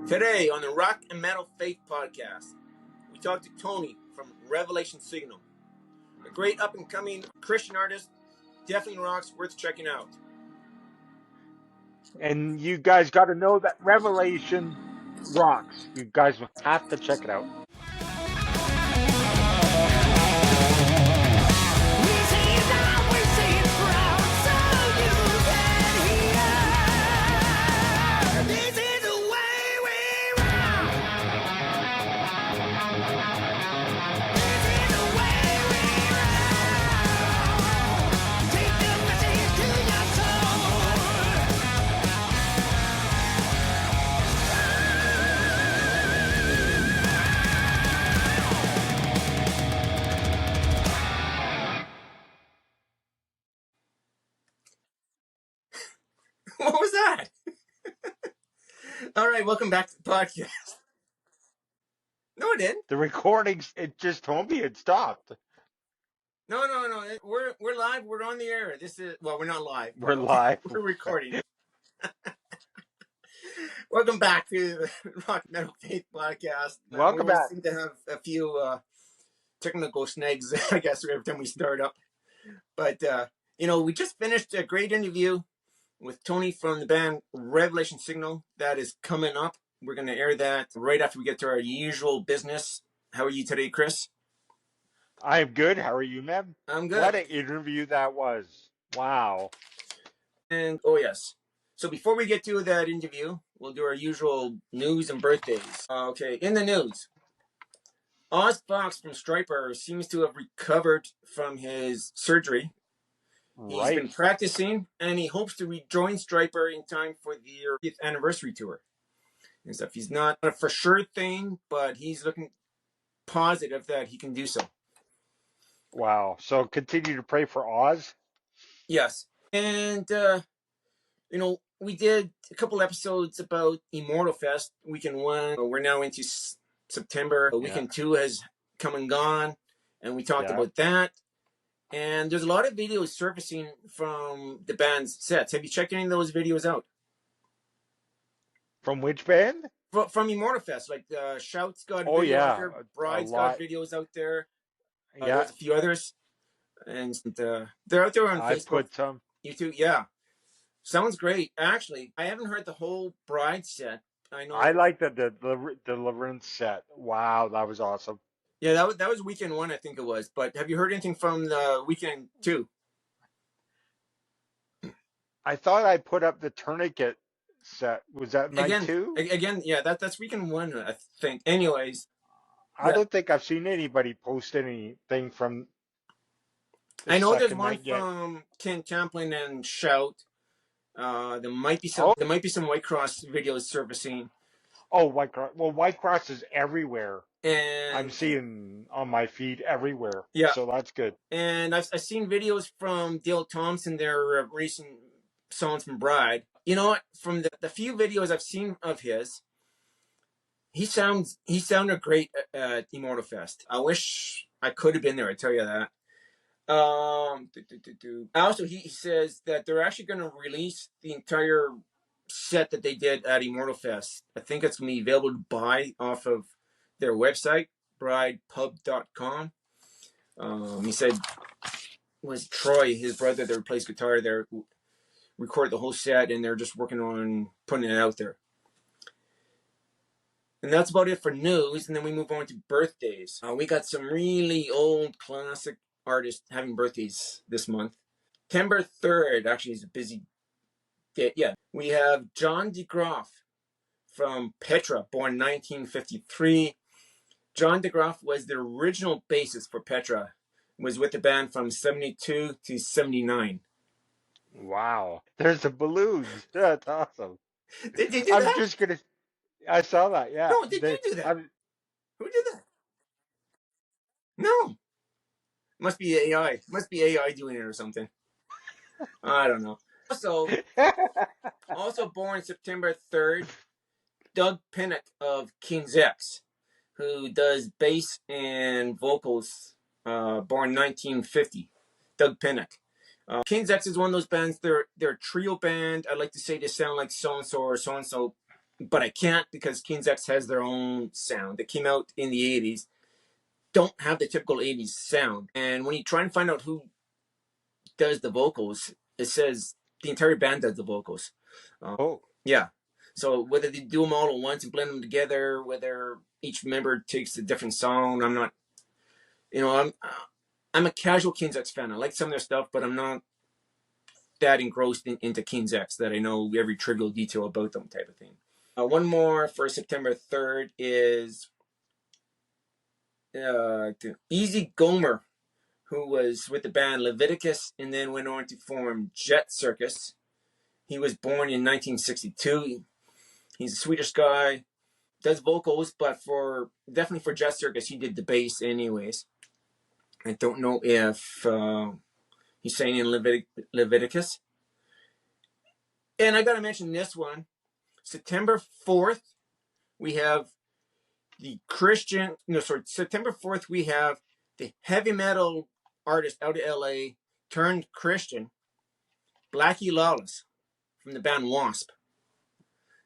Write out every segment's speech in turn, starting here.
Today on the Rock and Metal Faith Podcast, we talked to Tony from Revelation Signal, a great up-and-coming Christian artist, definitely rocks, worth checking out. And you guys got to know that Revelation rocks. You guys have to check it out. What was that? All right, welcome back to the podcast. No, it didn't. The recordings, it just told me it stopped. No. We're live. We're on the air. We're not live. We're live. We're recording. Welcome back to the Rock and Metal Faith Podcast. Welcome back. We seem to have a few technical snags, I guess, every time we start up. But, we just finished a great interview with Tony from the band Revelation Signal. That is coming up. We're going to air that right after we get to our usual business. How are you today, Chris? I am good. How are you, man? I'm good. What an interview that was. Wow. And, oh, yes. So before we get to that interview, we'll do our usual news and birthdays. Okay, in the news. Oz Fox from Stryper seems to have recovered from his surgery. He's been practicing, and he hopes to rejoin Stryper in time for their 50th anniversary tour and stuff. He's not a for sure thing, but he's looking positive that he can do so. Wow. So continue to pray for Oz? Yes. And, we did a couple episodes about Immortal Fest, weekend 1. We're now into September. Weekend 2 has come and gone, and we talked about that. And there's a lot of videos surfacing from the band's sets. Have you checked any of those videos out? From which band? From Immortal Fest. Like Shout's got videos out there. Bride's got videos out there. There's a few others. And they're out there on Facebook. I put some. YouTube, yeah. Sounds great. Actually, I haven't heard the whole Bride set. I like the Deliverance set. Wow, that was awesome. Yeah, that was weekend 1, I think it was. But have you heard anything from the weekend 2? I thought I put up the Tourniquet set. Was that night 2? Again, yeah, that's weekend 1, I think. Anyways. I don't think I've seen anybody post anything from I know there's one from Ken Champlin and Shout. There might be some White Cross videos surfacing. Oh, White Cross. Well, White Cross is everywhere. And I'm seeing on my feed everywhere. Yeah. So that's good. And I've seen videos from Dale Thompson, their recent songs from Bride. You know what? From the few videos I've seen of his, he sounded great at Immortal Fest. I wish I could have been there, I tell you that. Also, he says that they're actually going to release the entire set that they did at Immortal Fest. I think it's going to be available to buy off of their website, bridepub.com. He said, was Troy, his brother that plays guitar there, recorded the whole set, and they're just working on putting it out there. And that's about it for news, and then we move on to birthdays. We got some really old classic artists having birthdays this month. September 3rd actually is a busy day. Yeah, we have John DeGroff from Petra, born 1953. John DeGroff was the original bassist for Petra. Was with the band from 72 to 79. Wow. There's the balloons. That's awesome. Did you do that? I saw that, yeah. No, did you do that? Who did that? No. Must be AI. Must be AI doing it or something. I don't know. Also born September 3rd, Doug Pinnock of King's X, who does bass and vocals, born 1950. Doug Pinnock. King's X is one of those bands. They're a trio band. I like to say they sound like so-and-so or so-and-so but I can't because King's X has their own sound that came out in the 80s. Don't have the typical 80s sound. And when you try and find out who does the vocals, it says the entire band does the vocals. Oh, Yeah. So whether they do them all at once and blend them together, whether each member takes a different song, I'm not, I'm a casual King's X fan. I like some of their stuff, but I'm not that engrossed into King's X that I know every trivial detail about them type of thing. One more for September 3rd is Easy Gomer, who was with the band Leviticus and then went on to form Jet Circus. He was born in 1962. He's a Swedish guy, does vocals, but definitely for Jet Circus, he did the bass anyways. I don't know if he sang in Leviticus. And I got to mention this one. September 4th, we have September 4th, we have the heavy metal artist out of LA turned Christian, Blackie Lawless, from the band Wasp.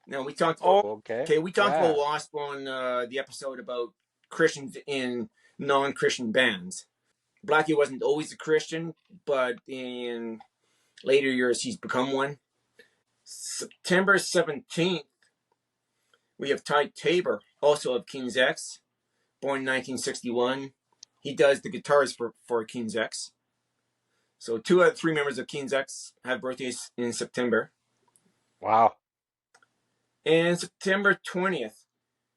Now, we talked about Wasp on the episode about Christians in non-Christian bands. Blackie wasn't always a Christian, but in later years, he's become one. September 17th, we have Ty Tabor, also of King's X, born in 1961. He does the guitars for King's X. So 2 out of 3 members of King's X have birthdays in September. Wow. And September 20th,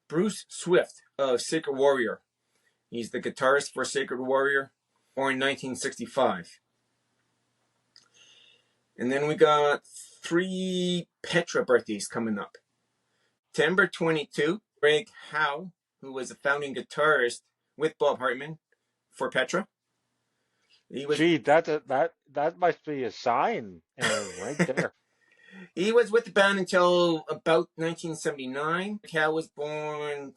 Bruce Swift of Sacred Warrior. He's the guitarist for Sacred Warrior, born in 1965. And then we got 3 Petra birthdays coming up. September 22, Greg Howe, who was a founding guitarist with Bob Hartman for Petra. That must be a sign right there. He was with the band until about 1979. Howe was born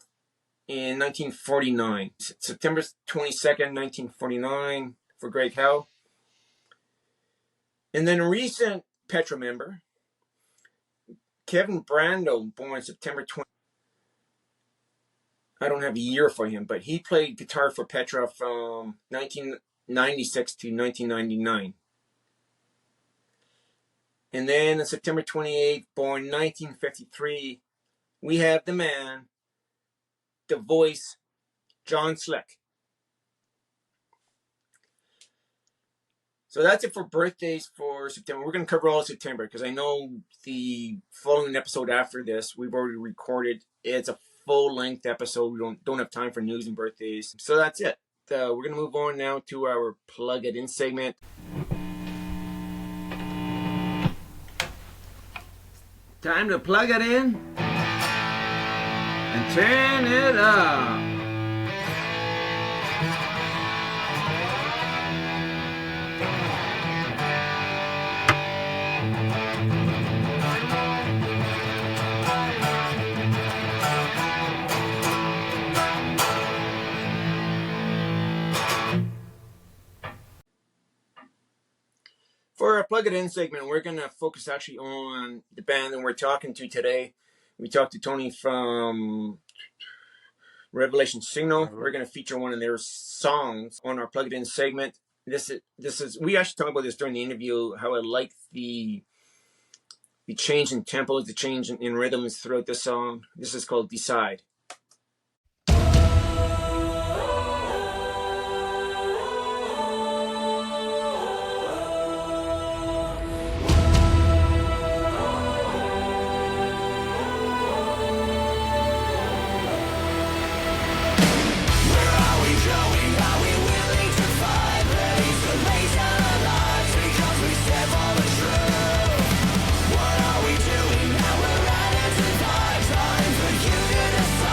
in 1949. September 22nd, 1949 for Greg Howe. And then a recent Petra member, Kevin Brando, born September 20. I don't have a year for him, but he played guitar for Petra from 1996 to 1999. And then on September 28th, born 1953, we have the man, the voice, John Slick. So that's it for birthdays for September. We're going to cover all of September because I know the following episode after this, we've already recorded. It's a full-length episode. We don't have time for news and birthdays. So that's it. We're going to move on now to our Plug It In segment. Time to plug it in and turn it up. For our Plug It In segment, we're going to focus actually on the band that we're talking to today. We talked to Tony from Revelation Signal. We're going to feature one of their songs on our Plug It In segment. This is we actually talked about this during the interview, how I like the change in tempos, the change in rhythms throughout the song. This is called Decide. What are we doing now? We're ready to fight. Time for you to decide.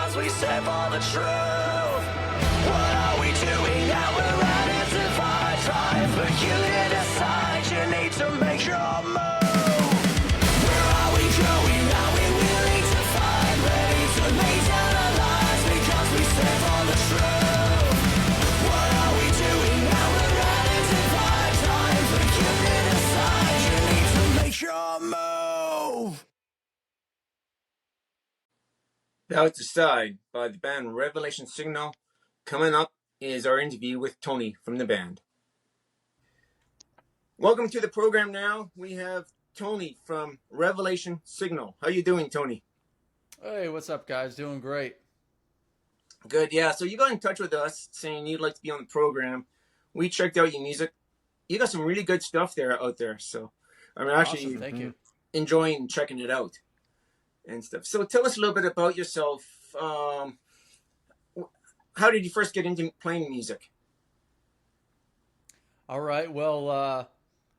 because we stand for the truth. What are we doing now? We're running to find time for you to decide. You need to make your move. Where are we going? Are we willing to fight? Ready to lay down our lives because we stand for the truth. What are we doing now? We're running to find time for you to decide. You need to make your move. About to Decide by the band Revelation Signal. Coming up is our interview with Tony from the band. Welcome to the program now. We have Tony from Revelation Signal. How you doing, Tony? Hey, what's up, guys? Doing great. Good, yeah. So you got in touch with us saying you'd like to be on the program. We checked out your music. You got some really good stuff out there. So I'm actually Awesome, thank you. enjoying checking it out and stuff. So tell us a little bit about yourself. How did you first get into playing music? All right, well,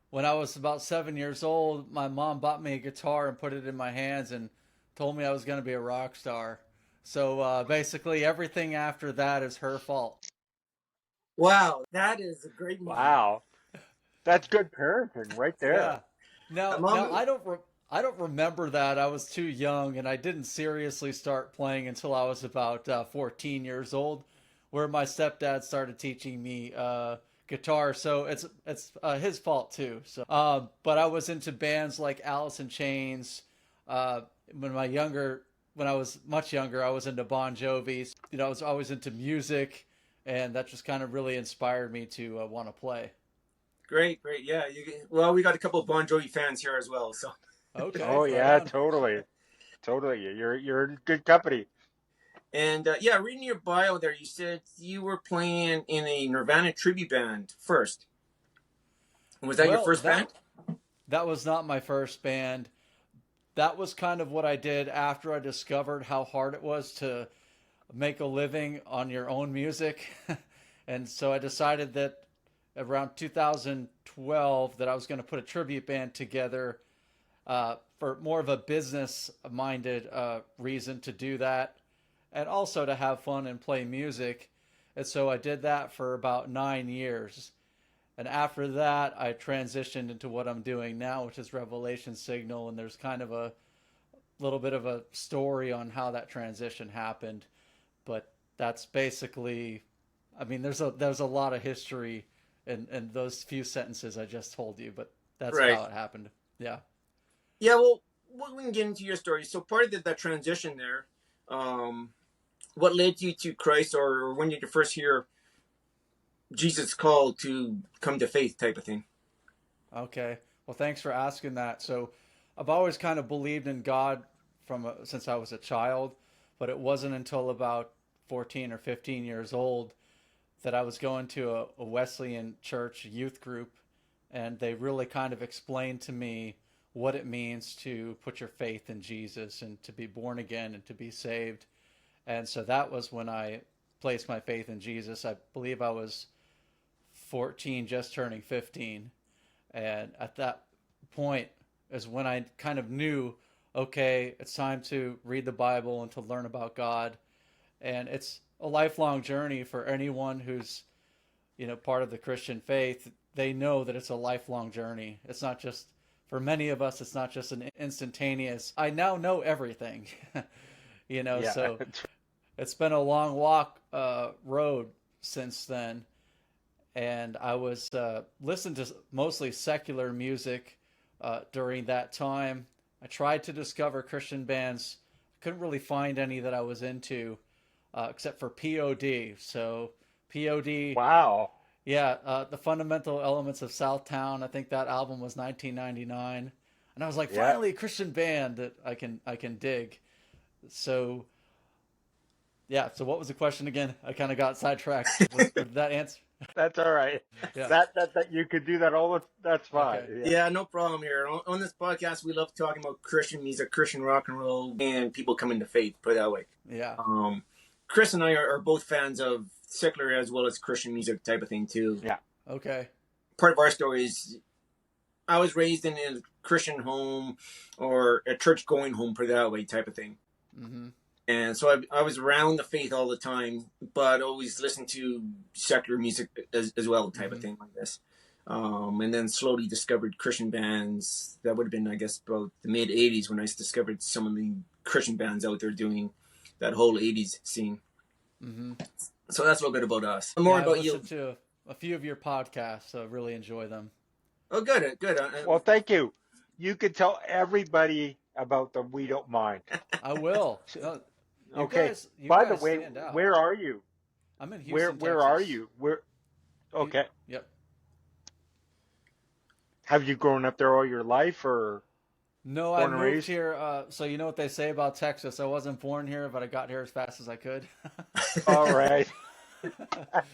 when I was about 7 years old, my mom bought me a guitar and put it in my hands and told me I was going to be a rock star. So basically, everything after that is her fault. Wow, that is a great mom. Wow. That's good parenting right there. Yeah. Now I don't remember that. I was too young, and I didn't seriously start playing until I was about 14 years old, where my stepdad started teaching me guitar. So it's his fault too. So, but I was into bands like Alice in Chains. When I was much younger, I was into Bon Jovi. You know, I was always into music, and that just kind of really inspired me to want to play. Great. Yeah. Well, we got a couple of Bon Jovi fans here as well. So. Okay. Oh right yeah, on. totally. You're in good company. And yeah, reading your bio there, you said you were playing in a Nirvana tribute band first. Was that your first band? That was not my first band. That was kind of what I did after I discovered how hard it was to make a living on your own music. And so I decided that around 2012 that I was going to put a tribute band together for more of a business-minded reason to do that, and also to have fun and play music. And so I did that for about 9 years. And after that, I transitioned into what I'm doing now, which is Revelation Signal. And there's kind of a little bit of a story on how that transition happened. But that's basically, I mean, there's a lot of history in those few sentences I just told you, but that's Right. how it happened. Yeah. Yeah, well, we can get into your story. So part of that transition there, what led you to Christ, or when did you first hear Jesus' call to come to faith type of thing? Okay. Well, thanks for asking that. So I've always kind of believed in God since I was a child, but it wasn't until about 14 or 15 years old that I was going to a Wesleyan church youth group, and they really kind of explained to me what it means to put your faith in Jesus and to be born again and to be saved. And so that was when I placed my faith in Jesus. I believe I was 14, just turning 15. And at that point is when I kind of knew, okay, it's time to read the Bible and to learn about God. And it's a lifelong journey for anyone who's, part of the Christian faith. They know that it's a lifelong journey. It's not just, for many of us, it's not just an instantaneous, I now know everything, Yeah. So it's been a long road since then. And I was listening to mostly secular music during that time. I tried to discover Christian bands. Couldn't really find any that I was into, except for POD. So POD, Wow. yeah, the Fundamental Elements of Southtown. I think that album was 1999, and I was like, Yeah. finally, a Christian band that I can dig. So yeah. So what was the question again? I kind of got sidetracked. Did that answer? That's all right. Yeah. That you could do that all. That's fine. Okay. Yeah, no problem here. On this podcast, we love talking about Christian music, Christian rock and roll, and people coming to faith, put it that way. Yeah. Kris and I are both fans of secular as well as Christian music type of thing, too. Yeah. Okay. Part of our story is I was raised in a Christian home or a church-going home, put it that way, type of thing. Mm-hmm. And so I was around the faith all the time, but always listened to secular music as well, type of thing like this. And then slowly discovered Christian bands. That would have been, I guess, about the mid 80s when I discovered some of the Christian bands out there doing that whole 80s scene. Mm-hmm. So that's a little bit about us. More about you. I've listened to a few of your podcasts, so I really enjoy them. Oh, good, good. Well, thank you. You can tell everybody about them. We don't mind. I will. Okay. You By guys the way, stand out. where are you? I'm in Houston, Where Texas. are you? Where? Okay. Yep. Have you grown up there all your life, or? No, I moved here. So you know what they say about Texas? I wasn't born here, but I got here as fast as I could. All right.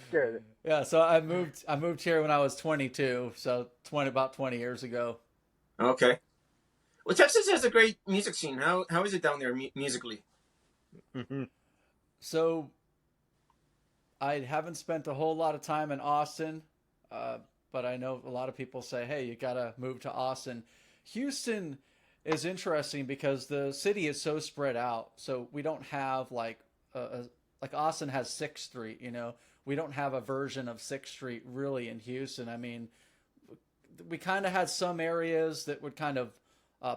Good. Yeah. So I moved here when I was 22. So about 20 years ago. Okay. Well, Texas has a great music scene. How is it down there musically? Mm-hmm. So I haven't spent a whole lot of time in Austin, but I know a lot of people say, "Hey, you gotta move to Austin." Houston is interesting because the city is so spread out. So we don't have like Austin has 6th Street. You know, we don't have a version of 6th Street really in Houston. I mean, we kind of had some areas that would kind of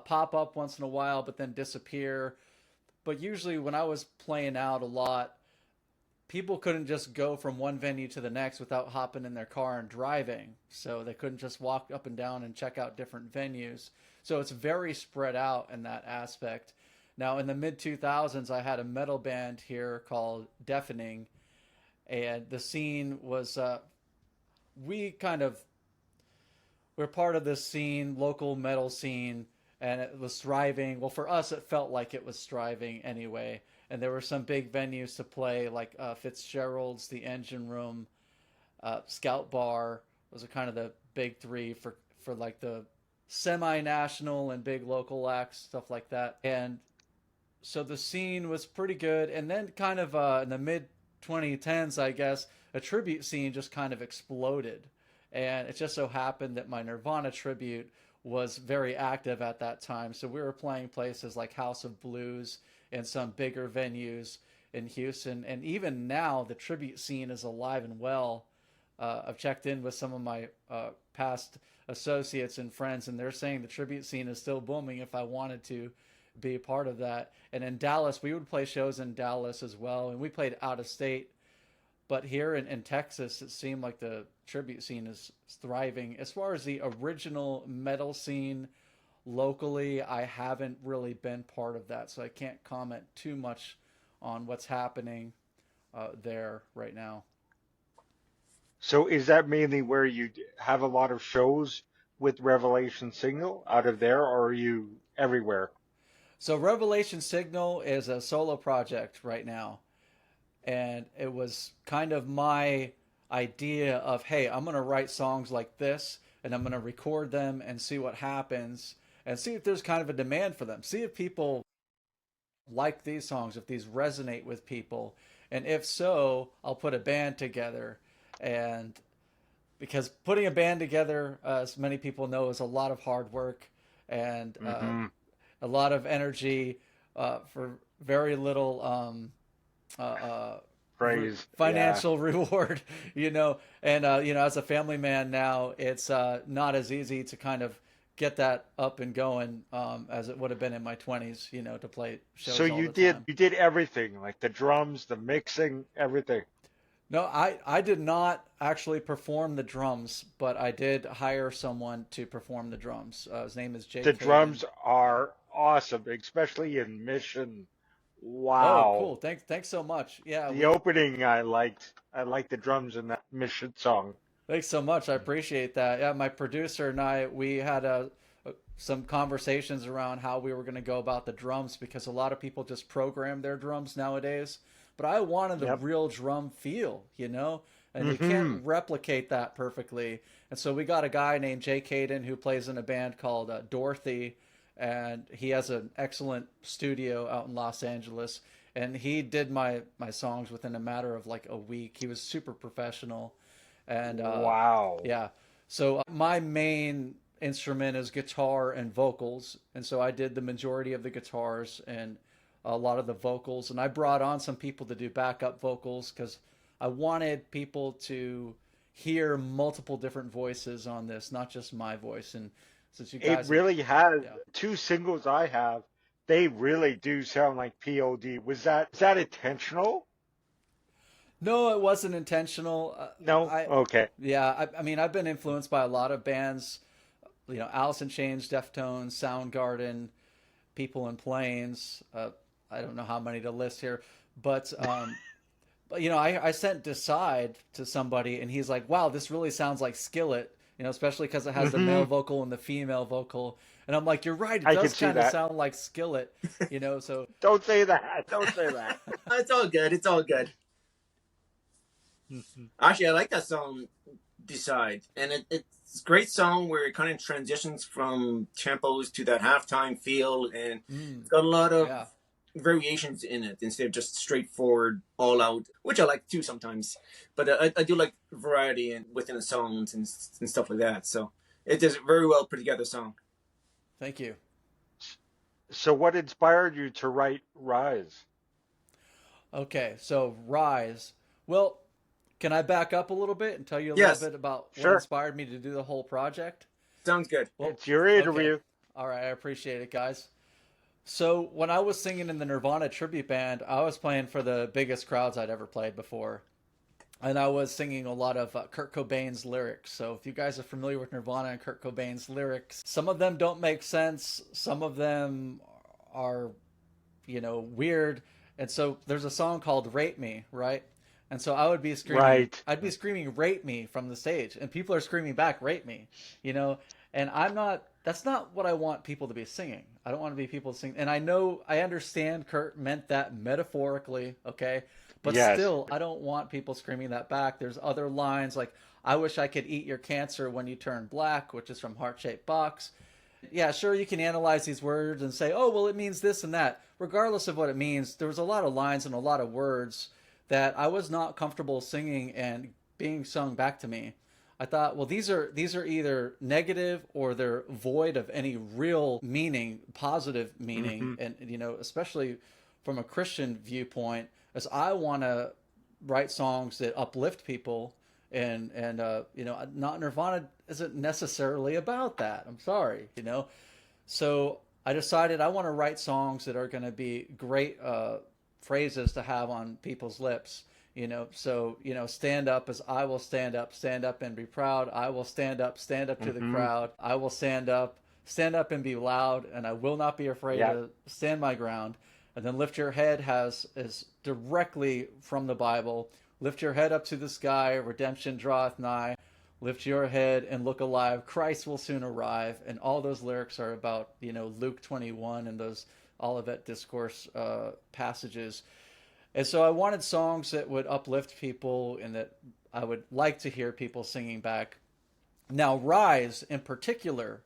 pop up once in a while, but then disappear. But usually when I was playing out a lot, people couldn't just go from one venue to the next without hopping in their car and driving. So they couldn't just walk up and down and check out different venues. So it's very spread out in that aspect. Now, in the mid-2000s, I had a metal band here called Deafening. And the scene was, we're part of this scene, local metal scene, and it was thriving. Well, for us, it felt like it was thriving anyway. And there were some big venues to play, like Fitzgerald's, the Engine Room, Scout Bar. Those are kind of the big three for like the semi-national and big local acts, stuff like that. And so the scene was pretty good. And then kind of in the mid-2010s, I guess, a tribute scene just kind of exploded. And it just so happened that my Nirvana tribute was very active at that time. So we were playing places like House of Blues and some bigger venues in Houston. And even now, the tribute scene is alive and well. I've checked in with some of my past associates and friends, and they're saying the tribute scene is still booming if I wanted to be a part of that. And in Dallas, we would play shows in Dallas as well. And we played out of state. But here in Texas, it seemed like the tribute scene is thriving. As far as the original metal scene locally, I haven't really been part of that, so I can't comment too much on what's happening there right now. So is that mainly where you have a lot of shows with Revelation Signal out of there, or are you everywhere? So Revelation Signal is a solo project right now. And it was kind of my idea of, hey, I'm going to write songs like this, and I'm going to record them and see what happens, and see if there's kind of a demand for them. See if people like these songs, if these resonate with people. And if so, I'll put a band together. And because putting a band together, as many people know, is a lot of hard work and a lot of energy for very little Praise. financial reward, and as a family man now, it's not as easy to kind of get that up and going as it would have been in my 20s, to play shows. So all you the time. you did everything, like the drums, the mixing, everything. No, I did not actually perform the drums, but I did hire someone to perform the drums. His name is Jake. The drums are awesome, especially in Mission. Wow. Oh, cool. Thanks so much. Yeah. The opening I liked. I liked the drums in that Mission song. Thanks so much. I appreciate that. Yeah, my producer and I, we had some conversations around how we were going to go about the drums, because a lot of people just program their drums nowadays. But I wanted the real drum feel, and you can't replicate that perfectly. And so we got a guy named Jake Hayden who plays in a band called Dorothy, and he has an excellent studio out in Los Angeles. And he did my songs within a matter of like a week. He was super professional. And wow. Yeah. So my main instrument is guitar and vocals. And so I did the majority of the guitars and a lot of the vocals, and I brought on some people to do backup vocals because I wanted people to hear multiple different voices on this, not just my voice. And since you It guys, really has. yeah. Two singles I have, they really do sound like POD. Is that intentional? No, it wasn't intentional. No? Okay. Yeah, I mean, I've been influenced by a lot of bands, Alice in Chains, Deftones, Soundgarden, People in Planes. I don't know how many to list here, but I sent Decide to somebody, and he's like, "Wow, this really sounds like Skillet," especially because it has the male vocal and the female vocal. And I'm like, "You're right, it I can does see kind of that. sound like Skillet," So Don't say that. Don't say that. It's all good. It's all good. Actually, I like that song, Decide. And it's a great song where it kind of transitions from tempos to that halftime feel. And it's got a lot of yeah. variations in it instead of just straightforward, all out, which I like too sometimes. But I do like variety within the songs and stuff like that. So it is a very well put together song. Thank you. So what inspired you to write Rise? Okay, so Rise. Well, can I back up a little bit and tell you a Yes. little bit about what Sure. inspired me to do the whole project? Sounds good. Well, It's your interview. okay. All right, I appreciate it, guys. So when I was singing in the Nirvana tribute band, I was playing for the biggest crowds I'd ever played before. And I was singing a lot of Kurt Cobain's lyrics. So if you guys are familiar with Nirvana and Kurt Cobain's lyrics, some of them don't make sense. Some of them are, weird. And so there's a song called Rape Me, right? And so I would be screaming, Right. I'd be screaming, "Rape me" from the stage. And people are screaming back, "Rape me," And that's not what I want people to be singing. I don't want to be people singing. And I understand Kurt meant that metaphorically, okay? But Yes. still, I don't want people screaming that back. There's other lines like, "I wish I could eat your cancer when you turn black," which is from Heart Shaped Box. Yeah, sure, you can analyze these words and say, "Oh, well, it means this and that." Regardless of what it means, there was a lot of lines and a lot of words that I was not comfortable singing and being sung back to me. I thought, well, these are either negative or they're void of any real meaning, positive meaning, and especially from a Christian viewpoint, as I want to write songs that uplift people, and not Nirvana isn't necessarily about that. I'm sorry, So I decided I want to write songs that are going to be great phrases to have on people's lips. So stand up as I will stand up and be proud. I will stand up to the crowd. I will stand up and be loud, and I will not be afraid to stand my ground. And then lift your head is directly from the Bible. Lift your head up to the sky, redemption draweth nigh. Lift your head and look alive, Christ will soon arrive. And all those lyrics are about, Luke 21 and those Olivet Discourse passages. And so I wanted songs that would uplift people and that I would like to hear people singing back. Now, Rise in particular.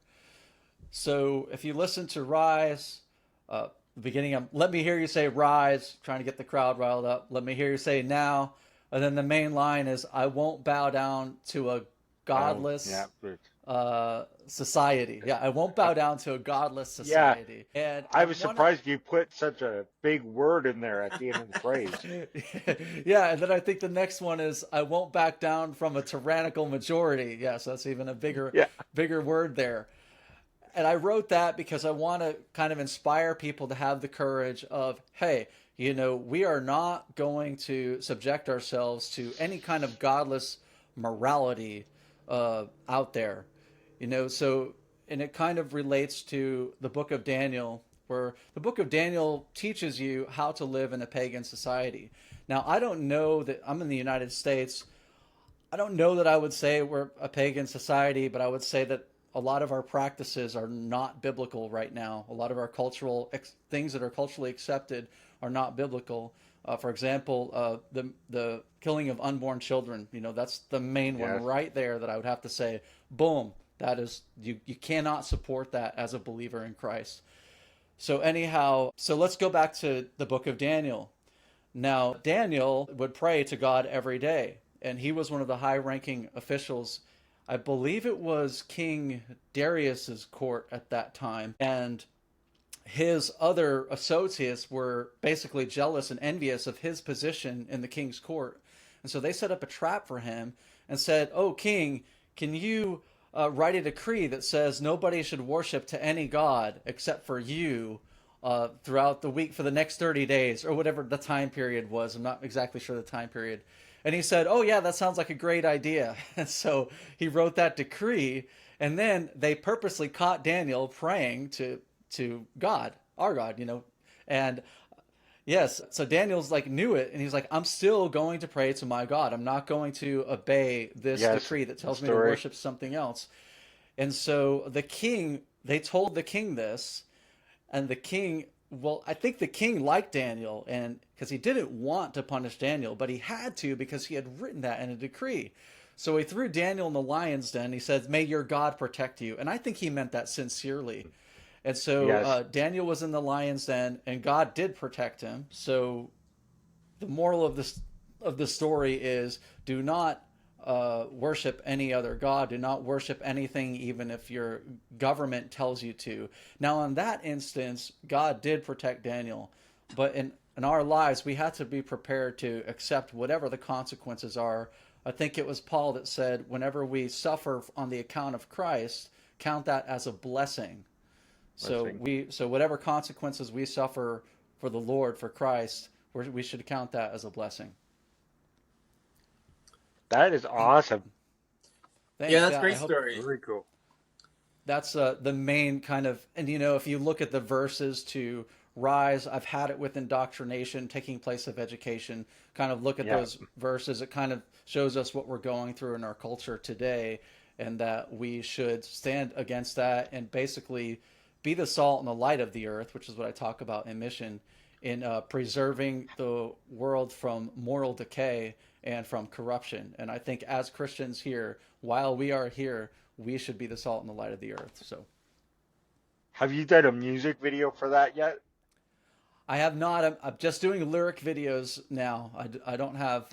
So if you listen to Rise, the beginning, let me hear you say Rise, trying to get the crowd riled up. Let me hear you say now. And then the main line is, I won't bow down to a godless society. Yeah, I won't bow down to a godless society. Yeah. And I was surprised you put such a big word in there at the end of the phrase. Yeah, and then I think the next one is, I won't back down from a tyrannical majority. Yeah, so that's even a bigger word there. And I wrote that because I want to kind of inspire people to have the courage of, hey, we are not going to subject ourselves to any kind of godless morality out there. So, and it kind of relates to the book of Daniel, where the book of Daniel teaches you how to live in a pagan society. Now, I don't know that I'm in the United States. I don't know that I would say we're a pagan society, but I would say that a lot of our practices are not biblical right now. A lot of our cultural things that are culturally accepted are not biblical. For example, the killing of unborn children. That's the main one right there that I would have to say, boom, that is, you cannot support that as a believer in Christ. So anyhow, so let's go back to the book of Daniel. Now, Daniel would pray to God every day, and he was one of the high-ranking officials. I believe it was King Darius's court at that time. And his other associates were basically jealous and envious of his position in the king's court. And so they set up a trap for him and said, "Oh, king, can you write a decree that says nobody should worship to any god except for you throughout the week for the next 30 days," or whatever the time period was. I'm not exactly sure the time period. And he said, "Oh, yeah, that sounds like a great idea." And so he wrote that decree. And then they purposely caught Daniel praying to God, our God, and yes, so Daniel's like knew it, and he's like, "I'm still going to pray to my God. I'm not going to obey this Yes, decree that the tells me to story. worship something else." And so they told the king this, and the king, well, I think the king liked Daniel, and because he didn't want to punish Daniel, but he had to because he had written that in a decree. So he threw Daniel in the lion's den. He said, "May your God protect you," and I think he meant that sincerely. And so Yes, Daniel was in the lion's den, and God did protect him. So the moral of the story is: do not worship any other god. Do not worship anything, even if your government tells you to. Now, in that instance, God did protect Daniel, but in our lives, we have to be prepared to accept whatever the consequences are. I think it was Paul that said, "Whenever we suffer on the account of Christ, count that as a blessing." blessing. So whatever consequences we suffer for the Lord, for Christ, we should count that as a blessing. That is awesome. Yeah, Thanks. that's a Yeah, I great hope story. Very cool. that's the main kind of, and if you look at the verses to rise, I've had it with indoctrination taking place of education. Kind of look at Yeah. those verses. It kind of shows us what we're going through in our culture today, and that we should stand against that and basically be the salt and the light of the earth, which is what I talk about in mission, in preserving the world from moral decay and from corruption. And I think as Christians here, while we are here, we should be the salt and the light of the earth. So Have you done a music video for that yet? I have not. I'm just doing lyric videos now. I don't have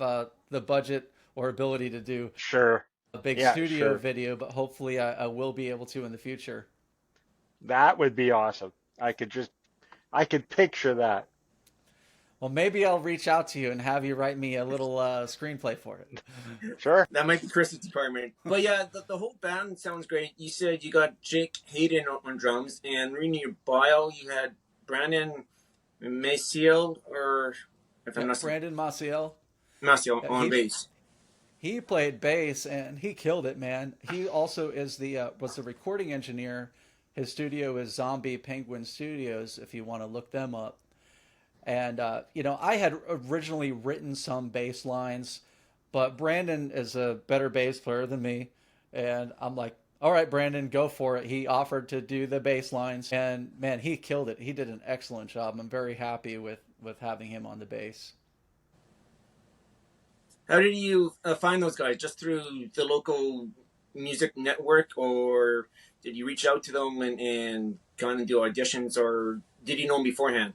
the budget or ability to do Sure. a big Yeah, studio sure. video, but hopefully I will be able to in the future. That would be awesome. I could picture that. Well, maybe I'll reach out to you and have you write me a little screenplay for it. Sure. That might be Chris's department. But yeah, the whole band sounds great. You said you got Jake Hayden on drums, and reading your bio, you had Brandon Maciel, or if I'm Yep, not Brandon Maciel. Maciel Yeah, on bass. he played bass and he killed it, man. He also is the was the recording engineer. His studio is Zombie Penguin Studios, if you want to look them up. And I had originally written some bass lines, but Brandon is a better bass player than me, and I'm like, "All right, Brandon, go for it." He offered to do the bass lines, and man, he killed it. He did an excellent job. I'm very happy with having him on the bass. How did you find those guys? Just through the local music network, or did you reach out to them and kind of do auditions, or did you know them beforehand?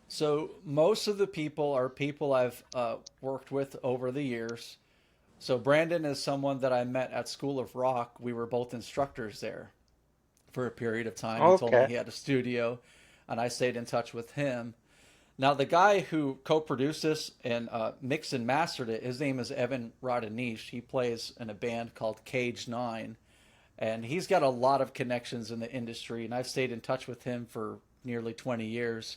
So most of the people are people I've worked with over the years. So Brandon is someone that I met at School of Rock. We were both instructors there for a period of time. He told me Okay. he had a studio, and I stayed in touch with him. Now, the guy who co-produced this and mixed and mastered it, his name is Evan Rodanish. He plays in a band called Cage Nine, and he's got a lot of connections in the industry, and I've stayed in touch with him for nearly 20 years.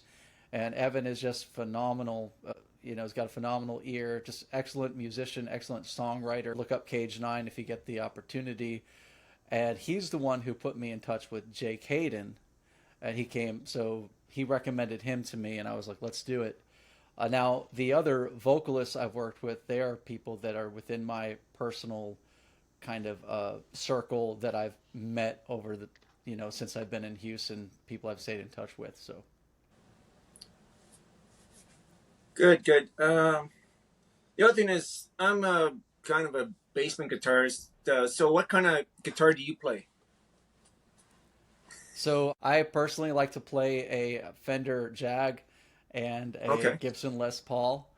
And Evan is just phenomenal. He's got a phenomenal ear, just excellent musician, excellent songwriter. Look up Cage Nine if you get the opportunity. And he's the one who put me in touch with Jake Hayden, and so he recommended him to me, and I was like, let's do it. Now, the other vocalists I've worked with, they are people that are within my personal kind of circle that I've met over since I've been in Houston, people I've stayed in touch with. So Good, good. The other thing is, I'm a kind of a basement guitarist. So, what kind of guitar do you play? So I personally like to play a Fender Jag and a Okay. Gibson Les Paul.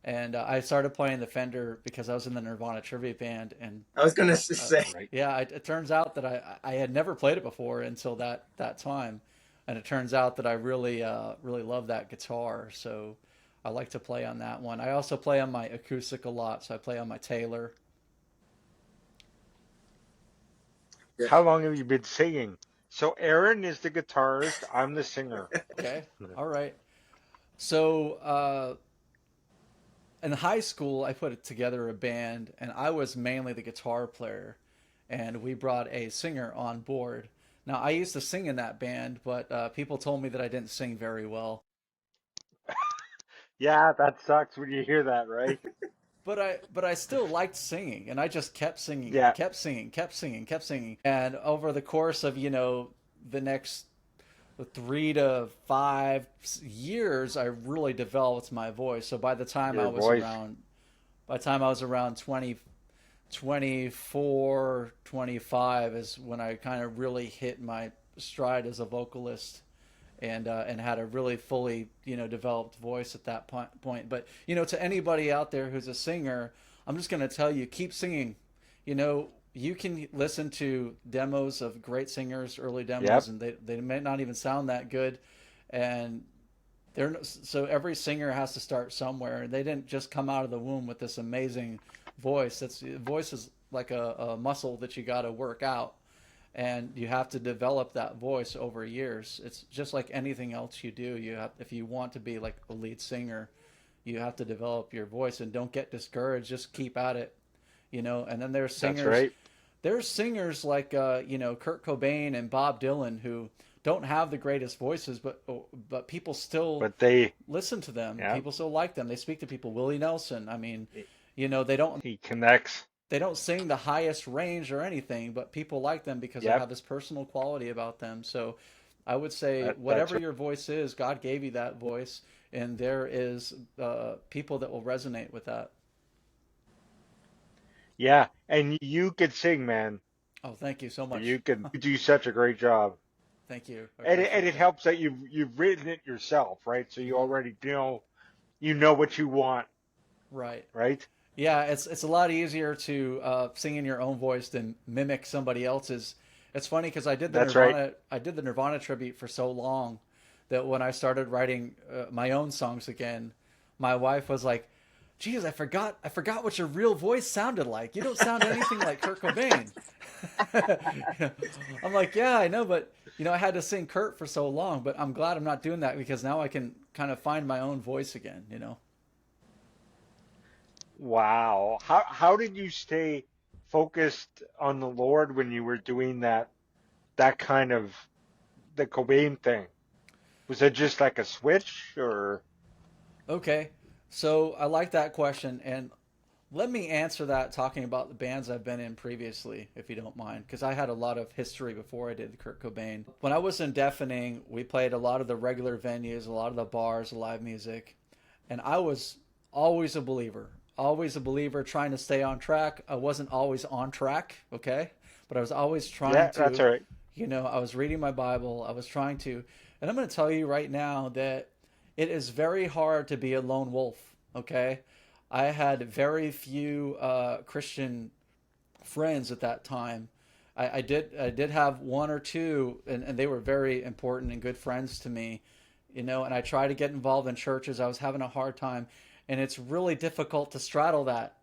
And I started playing the Fender because I was in the Nirvana trivia band. And I was gonna uh, say. Right. yeah, it turns out that I had never played it before until that time. and it turns out that I really really love that guitar. So I like to play on that one. I also play on my acoustic a lot, so I play on my Taylor. Yeah. How long have you been singing? So Aaron is the guitarist. I'm the singer. Okay, all right. So in high school, I put together a band, and I was mainly the guitar player, and we brought a singer on board. Now, I used to sing in that band, but people told me that I didn't sing very well. Yeah, that sucks when you hear that, right? But I still liked singing, and I just kept singing, Yeah, kept singing, kept singing, kept singing. And over the course of the next 3 to 5 years, I really developed my voice. So your voice. by the time I was around 20, 24, 25 is when I kind of really hit my stride as a vocalist, and had a really fully developed voice at that point. But to anybody out there who's a singer, I'm just going to tell you, keep singing. You can listen to demos of great singers, early demos, Yep, and they may not even sound that good, and so every singer has to start somewhere. They didn't just come out of the womb with this amazing voice. Voice is like a muscle that you got to work out, and you have to develop that voice over years. It's just like anything else you do. If you want to be like a lead singer, you have to develop your voice, and don't get discouraged. Just keep at it. And then that's right. there's singers like Kurt Cobain and Bob Dylan who don't have the greatest voices, but people still But they, listen to them. yeah, People still like them. They speak to people. Willie Nelson. I mean, he they don't he connects. sing the highest range or anything, but people like them because they have Yep, this personal quality about them. So I would say that's whatever your voice is, God gave you that voice, and there is people that will resonate with that. yeah. And you could sing, man. Oh, thank you so much. You could do such a great job. Thank you. I And appreciate it that. helps that you've written it yourself, right? So you Hmm. already know what you want, Right. right? Yeah, it's a lot easier to sing in your own voice than mimic somebody else's. It's funny because That's right. I did the Nirvana tribute for so long that when I started writing my own songs again, my wife was like, "Geez, I forgot what your real voice sounded like. You don't sound anything like Kurt Cobain." I'm like, "Yeah, I know, but I had to sing Kurt for so long, but I'm glad I'm not doing that because now I can kind of find my own voice again." Wow. How did you stay focused on the Lord when you were doing that kind of the Cobain thing? Was it just like a switch or Okay, so I like that question, and let me answer that talking about the bands I've been in previously, if you don't mind, because I had a lot of history before I did Kurt Cobain. When I was in Deafening, we played a lot of the regular venues, a lot of the bars, live music, and I was always a believer, trying to stay on track. I wasn't always on track, okay, but I was always trying yeah, that's to. all right. I was reading my Bible. I was trying to, and I'm going to tell you right now that it is very hard to be a lone wolf. Okay, I had very few Christian friends at that time. I did have one or two, and they were very important and good friends to me. And I tried to get involved in churches. I was having a hard time, and it's really difficult to straddle that.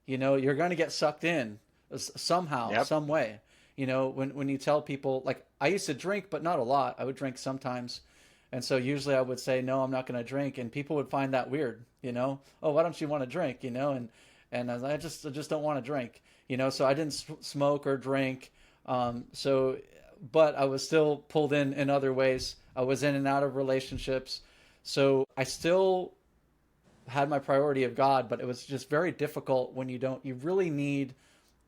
You're going to get sucked in somehow, Yep. some way. When you tell people, like, I used to drink, but not a lot. I would drink sometimes. And so usually I would say, no, I'm not going to drink. And people would find that weird, oh, why don't you want to drink? And I just don't want to drink, so I didn't smoke or drink. So, but I was still pulled in other ways. I was in and out of relationships. So I still had my priority of God, but it was just very difficult when you really need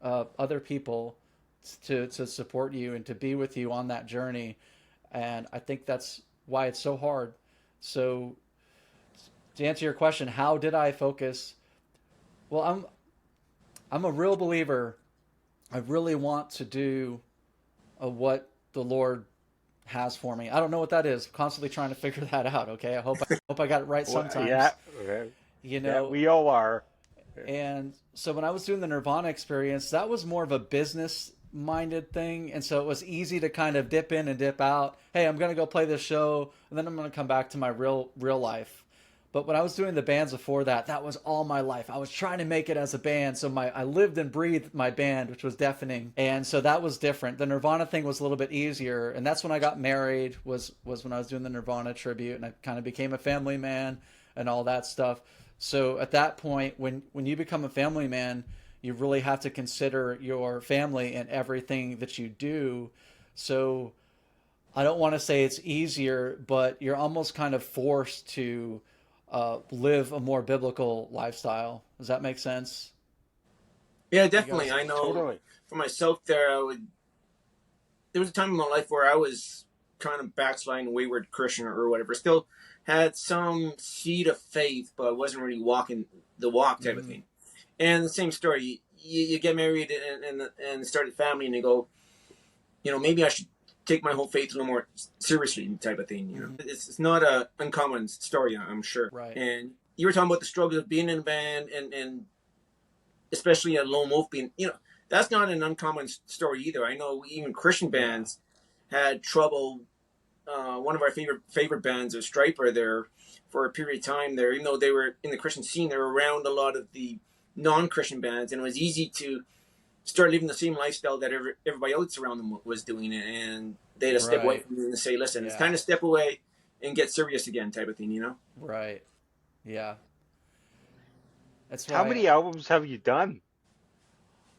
other people to support you and to be with you on that journey. And I think that's why it's so hard. So to answer your question, how did I focus? Well, I'm a real believer. I really want to do what the Lord has for me. I don't know what that is. I'm constantly trying to figure that out. Okay, I hope I got it right sometimes. Yeah, okay. You Yeah, know, we all are. and so when I was doing the Nirvana Experience, that was more of a business minded thing, and so it was easy to kind of dip in and dip out. Hey, I'm going to go play this show, and then I'm going to come back to my real life. But when I was doing the bands before that, that was all my life. I was trying to make it as a band, so I lived and breathed my band, which was deafening, and so that was different. The Nirvana thing was a little bit easier, and that's when I got married. Was when I was doing the Nirvana tribute, and I kind of became a family man and all that stuff. So at that point, when you become a family man, you really have to consider your family and everything that you do. So I don't want to say it's easier, but you're almost kind of forced to live a more biblical lifestyle. Does that make sense? Yeah, definitely. I know Totally. for myself there was a time in my life where I was kind of backsliding, wayward Christian or whatever. Still had some seed of faith, but wasn't really walking the walk type of thing. And the same story, you get married and start a family, and you go, maybe I should take my whole faith a little more seriously type of thing. It's not a uncommon story, I'm sure. Right. And you were talking about the struggles of being in a band and especially a lone wolf being, that's not an uncommon story either. I know even Christian bands had trouble. One of our favorite bands was Striper there for a period of time there, even though they were in the Christian scene, they were around a lot of the non-Christian bands, and it was easy to start living the same lifestyle that everybody else around them was doing, and they had to step away from it and say, listen, it's time to step away and get serious again type of thing, Right. Yeah. That's why. How many albums have you done?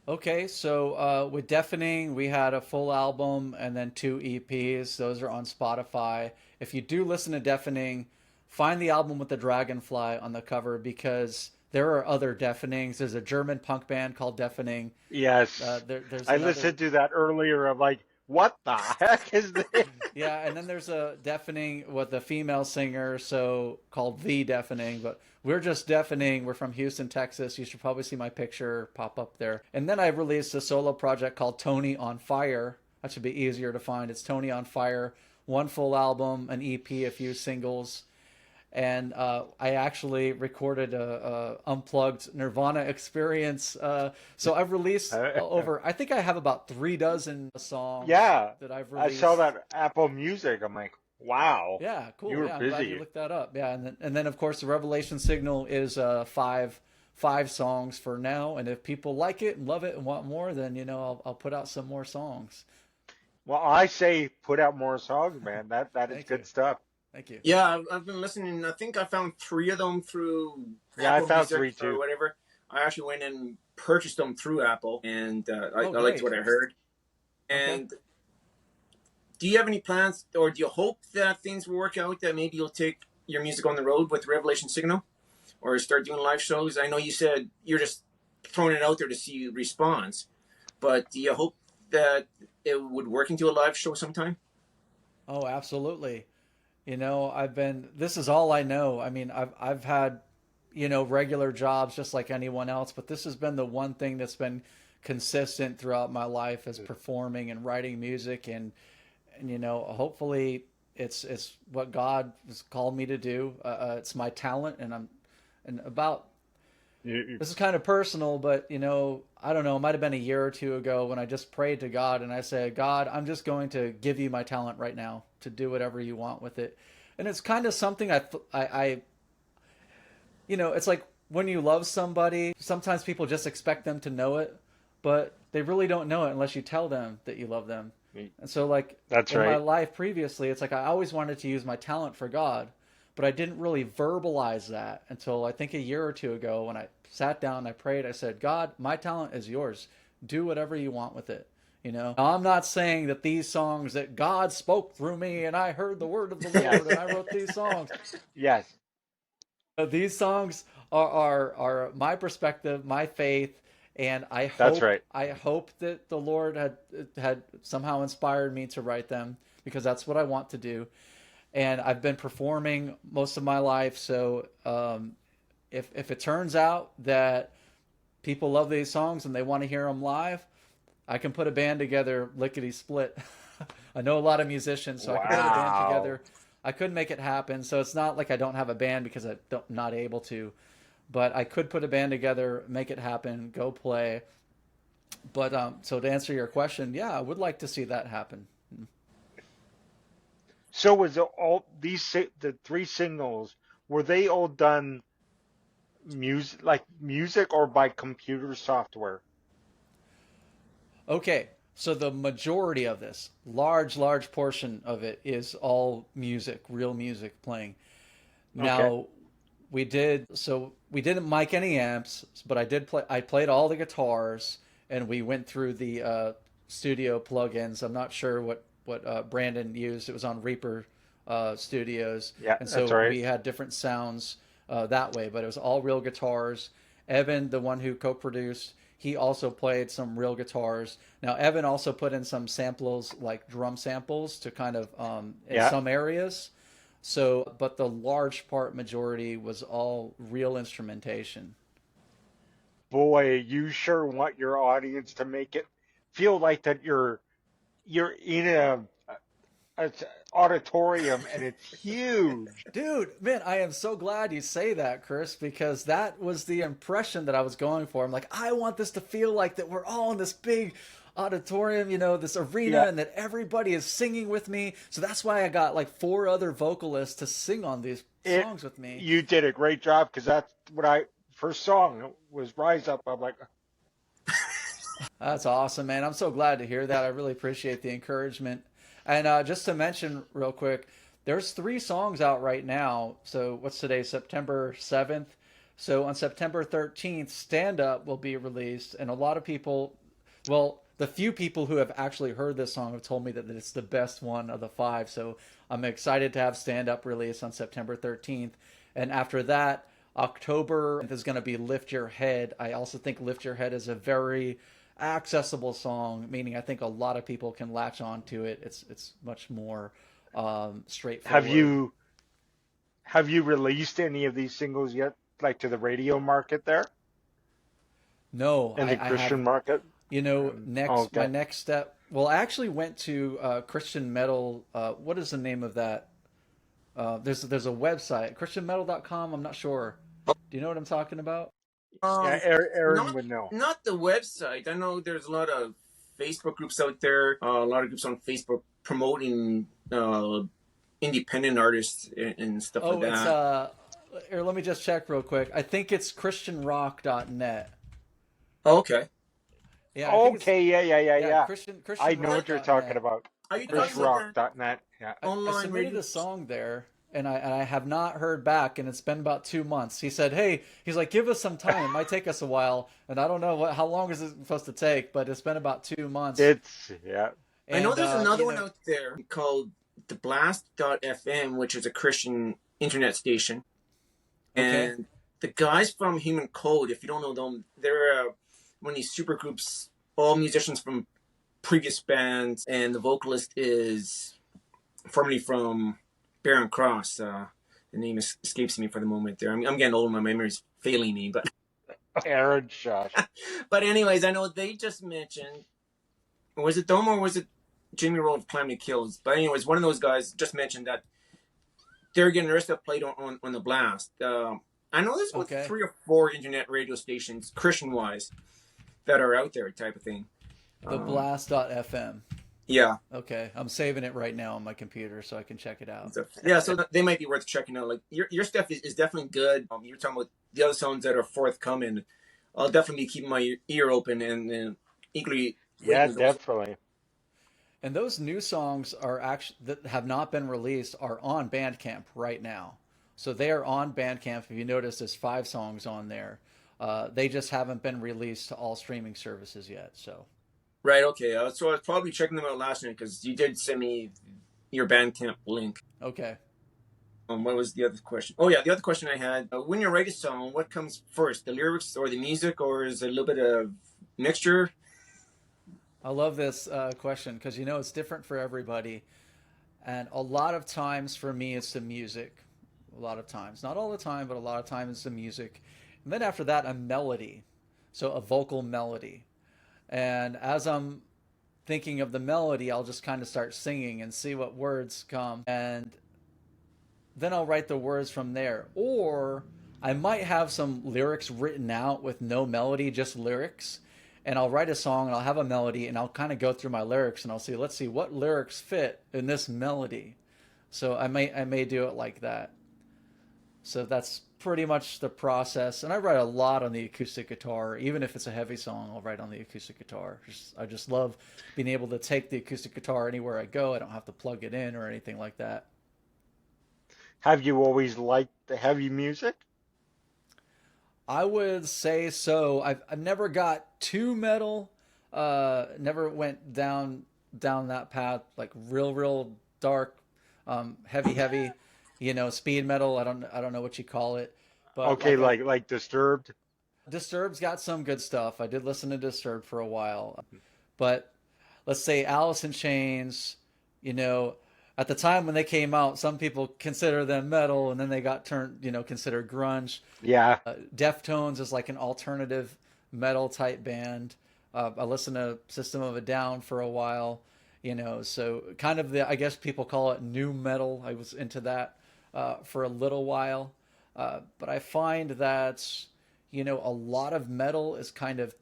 Okay, so with Deafening, we had a full album and then 2 EPs. Those are on Spotify. If you do listen to Deafening, find the album with the dragonfly on the cover, because there are other Deafenings. There's a German punk band called Deafening. Yes. There's I listened to that earlier. I'm like, what the heck is this? Yeah, and then there's a Deafening with a female singer, so called The Deafening, but we're just Deafening. We're from Houston, Texas. You should probably see my picture pop up there. And then I released a solo project called Tony on Fire. That should be easier to find. It's Tony on Fire. One full album, an EP, a few singles. And I actually recorded a unplugged Nirvana Experience. So I've released over, I think I have about 36 songs that I've released. I saw that Apple Music. I'm like, wow. Yeah, cool. You were I'm busy. glad you looked that up. Yeah, and then of course the Revelation Signal is five songs for now. And if people like it and love it and want more, then I'll put out some more songs. Well, I say put out more songs, man. That is good stuff. Thank you. Yeah, I've been listening. I think I found 3 of them through Apple I found Music 3 too, or whatever. I actually went and purchased them through Apple, and I great. liked what I heard. And do you have any plans, or do you hope that things will work out, that maybe you'll take your music on the road with Revelation Signal, or start doing live shows? I know you said you're just throwing it out there to see response, but do you hope that it would work into a live show sometime? Oh, absolutely. This is all I know. I mean, I've had, regular jobs just like anyone else, but this has been the one thing that's been consistent throughout my life, is performing and writing music. And hopefully it's what God has called me to do. It's my talent, this is kind of personal, but I don't know, it might've been a year or 2 ago when I just prayed to God and I said, God, I'm just going to give you my talent right now to do whatever you want with it. And it's kind of something I it's like when you love somebody, sometimes people just expect them to know it, but they really don't know it unless you tell them that you love them. And so my life previously, it's like I always wanted to use my talent for God, but I didn't really verbalize that until I think a year or 2 ago when I sat down and I prayed. I said, God, my talent is yours. Do whatever you want with it. Now, I'm not saying that these songs that God spoke through me and I heard the word of the Lord and I wrote these songs. Yes. These songs are my perspective, my faith, and I hope That's right. I hope that the Lord had somehow inspired me to write them, because that's what I want to do. And I've been performing most of my life, so if it turns out that people love these songs and they want to hear them live, I can put a band together lickety split. I know a lot of musicians, so I can put a band together. I could make it happen, so it's not like I don't have a band because I'm not able to, but I could put a band together, make it happen, go play. But so to answer your question, yeah, I would like to see that happen. So was it all the three singles, were they all done music or by computer software? Okay, so the majority of this, large portion of it is all music, real music playing. Okay. Now, we didn't mic any amps, but I played all the guitars, and we went through the studio plugins. I'm not sure what Brandon used. It was on Reaper Studios, Yeah, and that's so all right. we had different sounds that way. But it was all real guitars. Evan, the one who co-produced, he also played some real guitars. Now Evan also put in some samples, like drum samples, to kind of in Yeah. some areas. So, but the large part majority was all real instrumentation. Boy, you sure want your audience to make it feel like that you're in a auditorium and it's huge. Dude, man, I am so glad you say that, Chris, because that was the impression that I was going for. I'm like, I want this to feel like that we're all in this big auditorium, this arena, Yeah. and that everybody is singing with me. So that's why I got like four other vocalists to sing on these It songs with me. You did a great job because that's what I first song was Rise Up. I'm like, That's awesome, man. I'm so glad to hear that. I really appreciate the encouragement. And just to mention real quick, there's three songs out right now. So what's today? September 7th. So on September 13th, Stand Up will be released. And a lot of people, well, the few people who have actually heard this song have told me that it's the best one of the five. So I'm excited to have Stand Up released on September 13th. And after that, October is going to be Lift Your Head. I also think Lift Your Head is a very accessible song, meaning I think a lot of people can latch on to it. It's much more have straightforward. you have you released any of these singles yet, like to the radio market there No, and the I have, Christian market? Oh, my okay. next step. Well, I actually went to Christian Metal. What is the name of that? There's a website, christianmetal.com. I'm not sure. Do you know what I'm talking about? Yeah, Um, Aaron not would know. not the website. I know there's a lot of Facebook groups out there. A lot of groups on Facebook promoting independent artists and stuff like Oh, it's that. here, let me just check real quick. I think it's christianrock.net. Oh, okay. Yeah, I think it's Okay, yeah. I know what you're talking christianrock.net. about. Are you And I talking about sub that ChrisRock.net. Yeah. I online submitted radio? a song there, and I have not heard back, and it's been about 2 months. He said, "Hey, he's like, give us some time. It might take us a while, and I don't know how long is it supposed to take, but it's been about 2 months." Yeah. I know And there's another one out there called the Blast.fm, which is a Christian internet station. okay, And the guys from Human Code, if you don't know them, they're one of these super groups, all musicians from previous bands, and the vocalist is formerly from Barren Cross. The name escapes me for the moment there. I'm getting old, my memory's failing me. Aaron Shush. But anyways, I know they just mentioned, was it them or was it Jamie Roll of Calamity Kills? But anyways, one of those guys just mentioned that they're getting their stuff played on the Blast. I know there's about okay, 3 or 4 internet radio stations, Christian-wise, that are out there type of thing. the blast.fm. Yeah. Okay, I'm saving it right now on my computer so I can check it out. So, yeah, so they might be worth checking out. Like your stuff is definitely good. You're talking about the other songs that are forthcoming. I'll definitely be keeping my ear open and equally Yeah, waiting those. definitely. And those new songs are actually that have not been released are on Bandcamp right now. So they are on Bandcamp. If you notice, there's 5 songs on there. They just haven't been released to all streaming services yet. So Right, okay. So I was probably checking them out last night because you did send me your Bandcamp link. okay. What was the other question? Oh, yeah, the other question I had, when you write a song, what comes first, the lyrics or the music, or is it a little bit of mixture? I love this question because it's different for everybody. And a lot of times for me, it's the music. A lot of times. Not all the time, but a lot of times it's the music. And then after that, a melody. So a vocal melody. And as I'm thinking of the melody, I'll just kind of start singing and see what words come. And then I'll write the words from there. Or I might have some lyrics written out with no melody, just lyrics. and I'll write a song and I'll have a melody and I'll kind of go through my lyrics and I'll see, let's see what lyrics fit in this melody. So I may do it like that. So that's pretty much the process. And I write a lot on the acoustic guitar. Even if it's a heavy song, I'll write on the acoustic guitar. I just love being able to take the acoustic guitar anywhere I go. I don't have to plug it in or anything like that. Have you always liked the heavy music? I would say so. I've never got too metal. Never went down that path, like real dark, heavy. Speed metal. I don't know what you call it. But Okay, like Disturbed. Disturbed's got some good stuff. I did listen to Disturbed for a while, but let's say Alice in Chains. At the time when they came out, some people consider them metal, and then they got considered grunge. Yeah. Deftones is like an alternative metal type band. I listened to System of a Down for a while, so kind of I guess people call it new metal. I was into that for a little while. But I find that, a lot of metal is kind of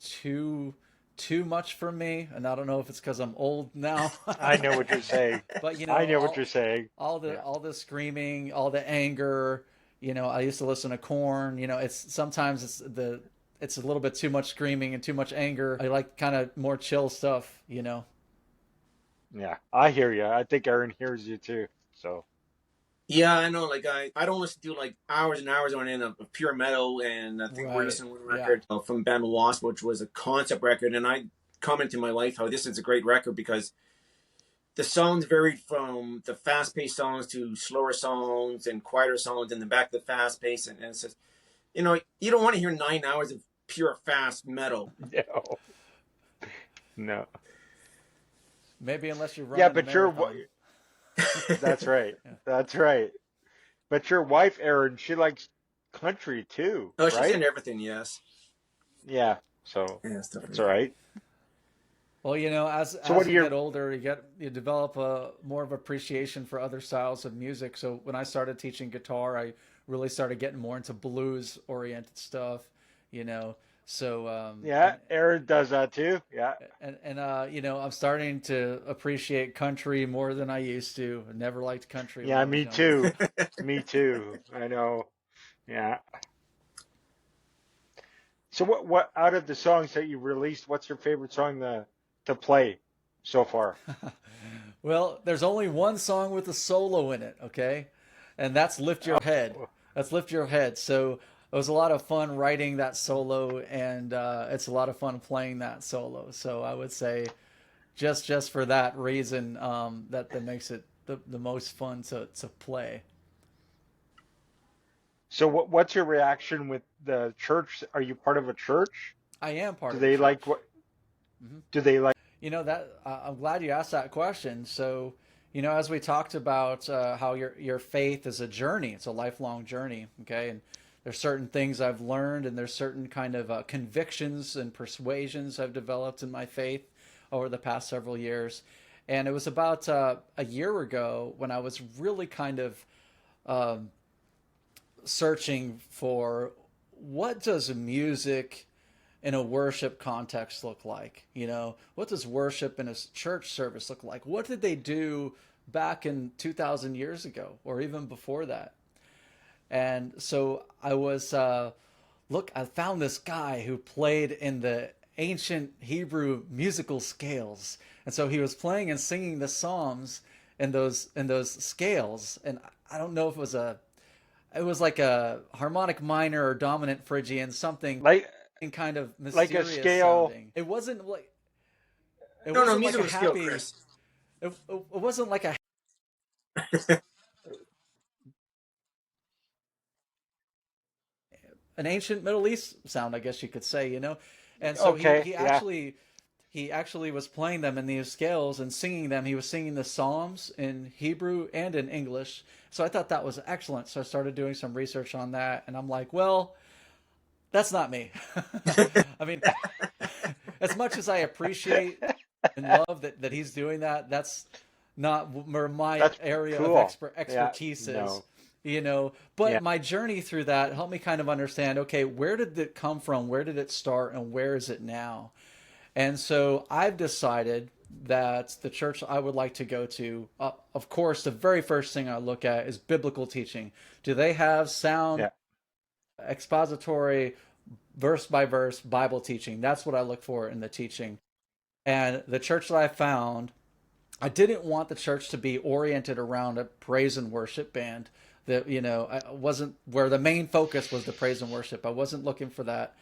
too much for me. And I don't know if it's because I'm old now. I know what you're saying. But, I know what you're saying. All the screaming, all the anger, I used to listen to Korn, sometimes it's a little bit too much screaming and too much anger. I like kind of more chill stuff. Yeah, I hear you. I think Aaron hears you too. So. Yeah, I know. Like I don't listen to like hours and hours on end of pure metal, and I think we're listening to one record from band Wasp, which was a concept record, and I commented to my wife how this is a great record because the songs varied from the fast-paced songs to slower songs and quieter songs, and then back to the fast-paced, and it's just, you don't want to hear 9 hours of pure fast metal. No. Maybe unless you're running. Yeah, but That's right. Yeah. That's right. But your wife, Erin, she likes country too. Oh, she's right? into everything, yes. Yeah. So that's all right. Well, as you get older, you develop more of appreciation for other styles of music. So when I started teaching guitar, I really started getting more into blues oriented stuff, So Aaron does that too. Yeah, and I'm starting to appreciate country more than I used to. I never liked country. Yeah, me too. Me too. I know. Yeah. So what out of the songs that you released, what's your favorite song to play so far? Well, there's only one song with a solo in it, okay, and that's "Lift Your Head." That's "Lift Your Head." So. It was a lot of fun writing that solo, and it's a lot of fun playing that solo. So I would say, just for that reason, that makes it the most fun to play. So what's your reaction with the church? Are you part of a church? I am part of. Do they like what? Mm-hmm. Do they like? That I'm glad you asked that question. So as we talked about how your faith is a journey, it's a lifelong journey. Okay, and there's certain things I've learned, and there's certain kind of convictions and persuasions I've developed in my faith over the past several years. And it was about a year ago when I was really kind of searching for what does music in a worship context look like? What does worship in a church service look like? What did they do back in 2,000 years ago, or even before that? And so I was, I found this guy who played in the ancient Hebrew musical scales. And so he was playing and singing the Psalms in those scales. And I don't know if it was like a harmonic minor or dominant Phrygian, something like kind of mysterious like a scale. Sounding. It wasn't like, No, musical scale, Chris. It wasn't like a an ancient Middle East sound, I guess you could say, And so he actually was playing them in these scales and singing them. He was singing the Psalms in Hebrew and in English. So I thought that was excellent. So I started doing some research on that, and I'm like, well, that's not me. I mean, as much as I appreciate and love that he's doing that, that's not where my area of expertise is. But my journey through that helped me kind of understand, okay, where did it come from? Where did it start? And where is it now? And so I've decided that the church I would like to go to, of course, the very first thing I look at is biblical teaching. Do they have sound, expository, verse by verse Bible teaching? That's what I look for in the teaching. And the church that I found, I didn't want the church to be oriented around a praise and worship band. That, you know, I wasn't where the main focus was the praise and worship. I wasn't looking for that.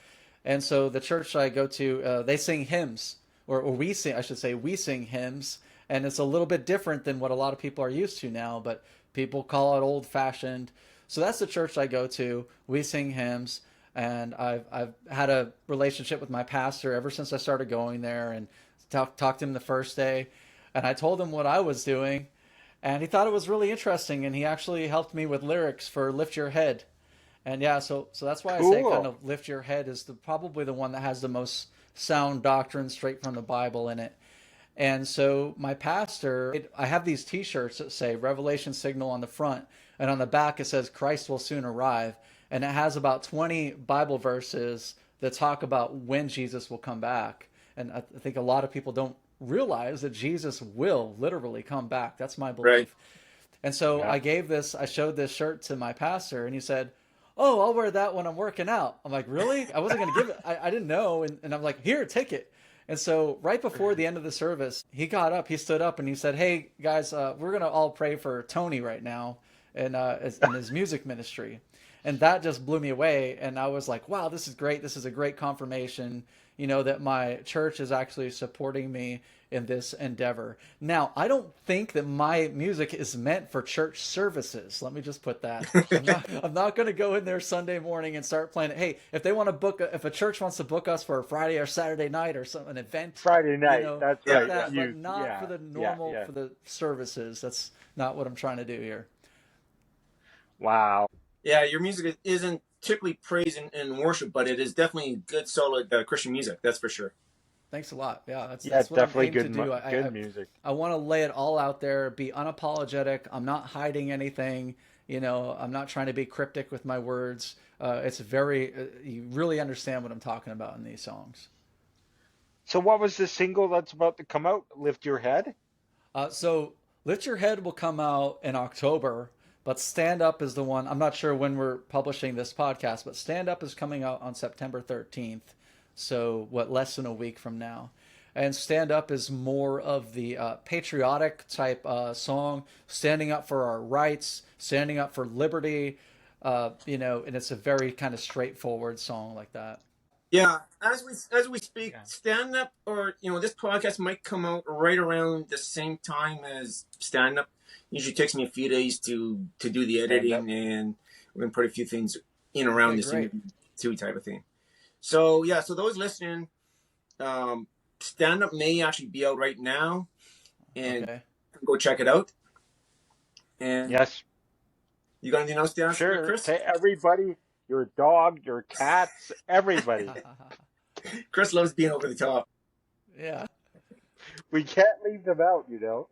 And so the church I go to, they sing hymns, or we sing, I should say, we sing hymns. And it's a little bit different than what a lot of people are used to now, but people call it old fashioned. So that's the church I go to. We sing hymns. And I've had a relationship with my pastor ever since I started going there, and talked to him the first day. And I told him what I was doing, and he thought it was really interesting. And he actually helped me with lyrics for Lift Your Head. And yeah, so that's why I say kind of Lift Your Head is probably the one that has the most sound doctrine straight from the Bible in it. And so my pastor, I have these t-shirts that say Revelation Signal on the front, and on the back it says Christ will soon arrive. And it has about 20 Bible verses that talk about when Jesus will come back. And I think a lot of people don't realize that Jesus will literally come back. That's my belief. Right. And so I showed this shirt to my pastor, and he said, "Oh, I'll wear that when I'm working out." I'm like, "Really?" I wasn't going to give it. I didn't know. And I'm like, "Here, take it." And so right before the end of the service, he stood up and he said, "Hey guys, we're going to all pray for Tony right now in his music ministry." And that just blew me away. And I was like, wow, this is great. This is a great confirmation, you know, that my church is actually supporting me in this endeavor. Now, I don't think that my music is meant for church services. Let me just put that. I'm not going to go in there Sunday morning and start playing it. Hey, if a church wants to book us for a Friday or Saturday night or an event. Friday night, you know, that's right. But not for the normal, for the services. That's not what I'm trying to do here. Wow. Yeah, your music isn't typically praise and worship, but it is definitely good, solid Christian music. That's for sure. Thanks a lot. Yeah, that's what definitely I'm to do. Good music. I want to lay it all out there, be unapologetic. I'm not hiding anything. You know, I'm not trying to be cryptic with my words. It's you really understand what I'm talking about in these songs. So what was the single that's about to come out? Lift Your Head? So Lift Your Head will come out in October. But Stand Up is the one. I'm not sure when we're publishing this podcast, but Stand Up is coming out on September 13th. So less than a week from now. And Stand Up is more of the patriotic type song, standing up for our rights, standing up for liberty, you know, and it's a very kind of straightforward song like that. Yeah, as we speak, Stand Up, or, you know, this podcast might come out right around the same time as Stand Up. Usually takes me a few days to do the editing, and we're going to put a few things in around this interview type of thing. So, yeah, so those listening, Stand Up may actually be out right now, and go check it out. And yes. You got anything else to ask, Chris? To everybody, your dog, your cats, everybody. Chris loves being over the top. Yeah. We can't leave them out, you know.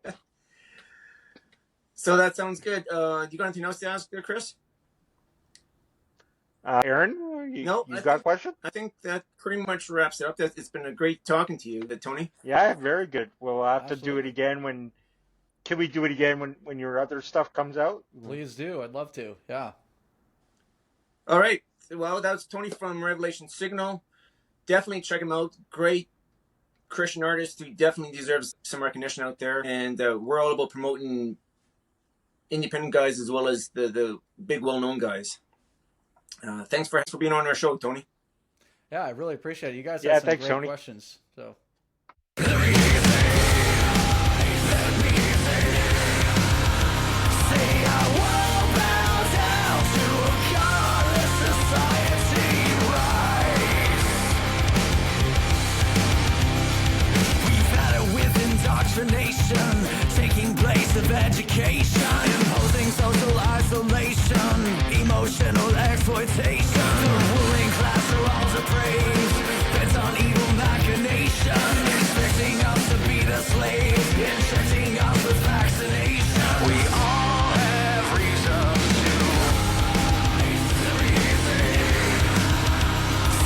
So that sounds good. You got anything else to ask there, Chris? Aaron, you got a question? I think that pretty much wraps it up. It's been a great talking to you, Tony. Yeah, very good. We'll have to do it again can we do it again when your other stuff comes out? Please do. I'd love to. Yeah. All right. Well, that was Tony from Revelation Signal. Definitely check him out. Great Christian artist who definitely deserves some recognition out there. And we're all about promoting independent guys as well as the big well-known guys. Thanks for being on our show, Tony. Yeah, I really appreciate it. You guys have some great Tony. questions. So. Taking place of education, imposing social isolation, emotional exploitation. The ruling class are all depraved, bent on evil machination, expecting us to be the slaves, injecting us with vaccination. We all have reason to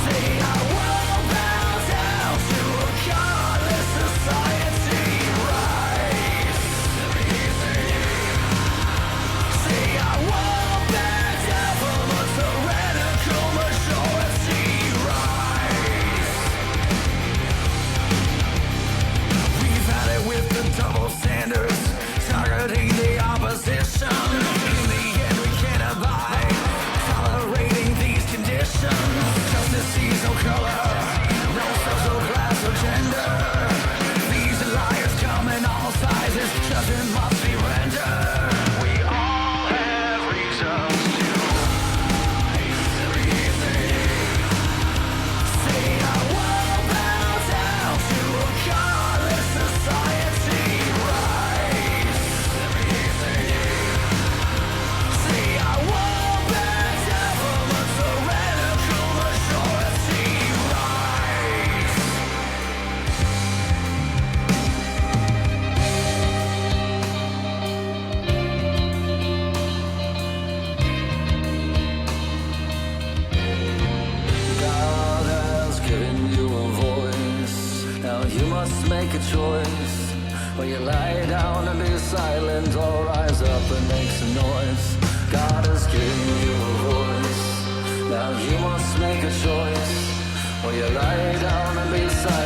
say our world bows down to a god. you must make a choice. Will you lie down and be silent, or rise up and make some noise? God has given you a voice. Now you must make a choice. Will you lie down and be silent?